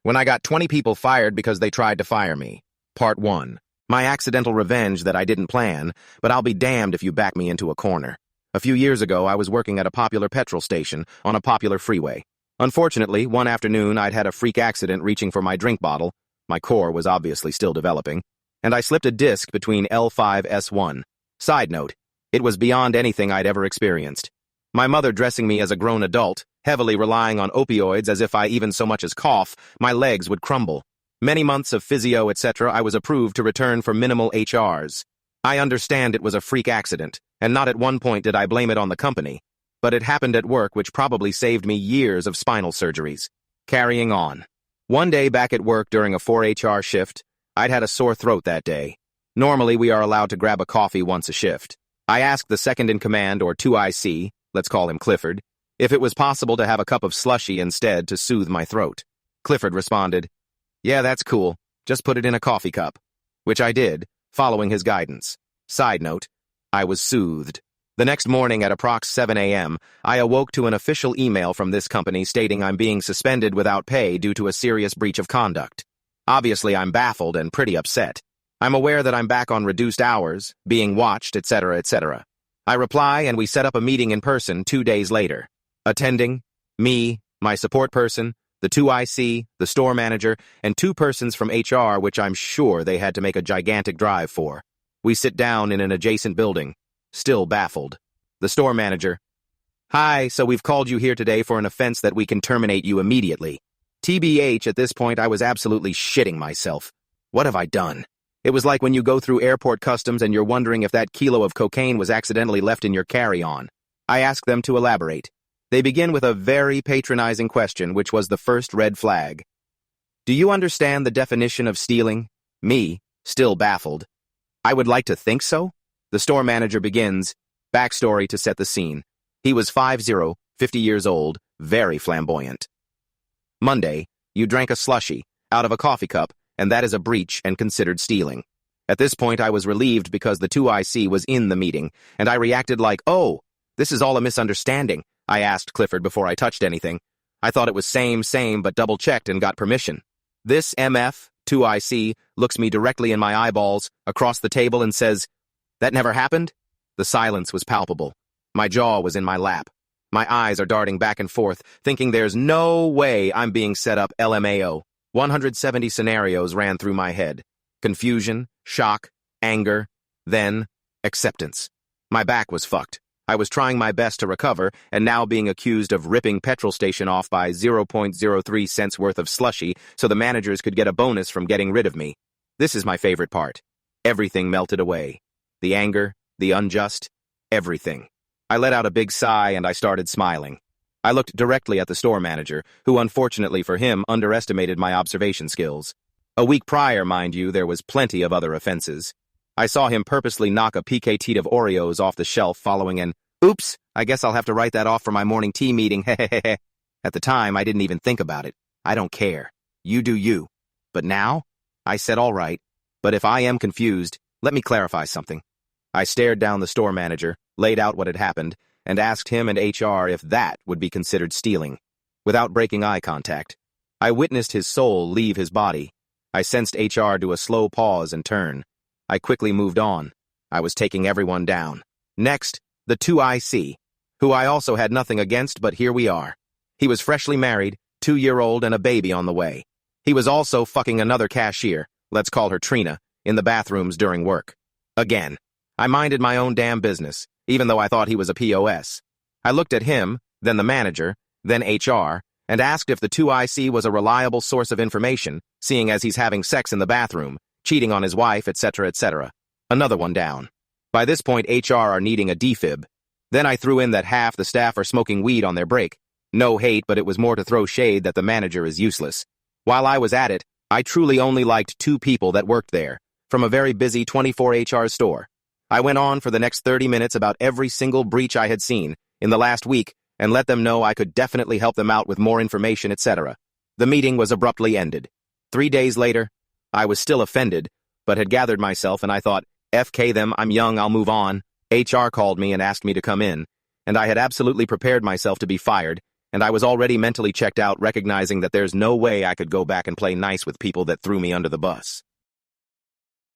When I got 20 people fired because they tried to fire me. Part 1. My accidental revenge that I didn't plan, but I'll be damned if you back me into a corner. A few years ago, I was working at a popular petrol station on a popular freeway. Unfortunately, one afternoon, I'd had a freak accident reaching for my drink bottle. My core was obviously still developing. And I slipped a disc between L5-S1. Side note, it was beyond anything I'd ever experienced. My mother dressing me as a grown adult, heavily relying on opioids as if I even so much as cough, my legs would crumble. Many months of physio, etc., I was approved to return for minimal HRs. I understand it was a freak accident, and not at one point did I blame it on the company, but it happened at work, which probably saved me years of spinal surgeries. Carrying on. One day back at work during a 4HR shift, I'd had a sore throat that day. Normally, we are allowed to grab a coffee once a shift. I asked the second-in-command, or 2IC, let's call him Clifford, if it was possible to have a cup of slushie instead to soothe my throat. Clifford responded, "Yeah, that's cool. Just put it in a coffee cup." Which I did, following his guidance. Side note, I was soothed. The next morning at approx 7 a.m., I awoke to an official email from this company stating I'm being suspended without pay due to a serious breach of conduct. Obviously, I'm baffled and pretty upset. I'm aware that I'm back on reduced hours, being watched, etc., etc. I reply and we set up a meeting in person 2 days later. Attending, me, my support person, the 2IC, the store manager, and 2 persons from HR, which I'm sure they had to make a gigantic drive for. We sit down in an adjacent building, still baffled. The store manager, "Hi, so we've called you here today for an offense that we can terminate you immediately." TBH, at this point I was absolutely shitting myself. What have I done? It was like when you go through airport customs and you're wondering if that kilo of cocaine was accidentally left in your carry-on. I ask them to elaborate. They begin with a very patronizing question, which was the first red flag. "Do you understand the definition of stealing?" Me, still baffled. "I would like to think so." The store manager begins, backstory to set the scene. He was 50 years old, very flamboyant. Monday, you drank a slushie, out of a coffee cup, and that is a breach and considered stealing. At this point, I was relieved because the 2IC was in the meeting, and I reacted like, "Oh, this is all a misunderstanding." I asked Clifford before I touched anything. I thought it was same, but double-checked and got permission. This MF, 2IC, looks me directly in my eyeballs, across the table, and says, "That never happened?" The silence was palpable. My jaw was in my lap. My eyes are darting back and forth, thinking there's no way I'm being set up LMAO. 170 scenarios ran through my head. Confusion, shock, anger, then acceptance. My back was fucked. I was trying my best to recover, and now being accused of ripping petrol station off by 0.03 cents worth of slushie so the managers could get a bonus from getting rid of me. This is my favorite part. Everything melted away. The anger, the unjust, everything. I let out a big sigh and I started smiling. I looked directly at the store manager, who unfortunately for him underestimated my observation skills. A week prior, mind you, there was plenty of other offenses. I saw him purposely knock a PKT of Oreos off the shelf following an, "Oops, I guess I'll have to write that off for my morning tea meeting, hehehe." At the time, I didn't even think about it. I don't care. You do you. But now? I said, "All right, but if I am confused, let me clarify something." I stared down the store manager, laid out what had happened, and asked him and HR if that would be considered stealing. Without breaking eye contact, I witnessed his soul leave his body. I sensed HR do a slow pause and turn. I quickly moved on. I was taking everyone down. Next, the 2IC, who I also had nothing against, but here we are. He was freshly married, 2-year-old, and a baby on the way. He was also fucking another cashier, let's call her Trina, in the bathrooms during work. Again, I minded my own damn business, even though I thought he was a POS. I looked at him, then the manager, then HR, and asked if the 2IC was a reliable source of information, seeing as he's having sex in the bathroom, cheating on his wife, etc., etc. Another one down. By this point, HR are needing a defib. Then I threw in that half the staff are smoking weed on their break. No hate, but it was more to throw shade that the manager is useless. While I was at it, I truly only liked 2 people that worked there, from a very busy 24HR store. I went on for the next 30 minutes about every single breach I had seen in the last week and let them know I could definitely help them out with more information, etc. The meeting was abruptly ended. 3 days later, I was still offended, but had gathered myself and I thought, "FK them, I'm young, I'll move on." HR called me and asked me to come in, and I had absolutely prepared myself to be fired, and I was already mentally checked out, recognizing that there's no way I could go back and play nice with people that threw me under the bus.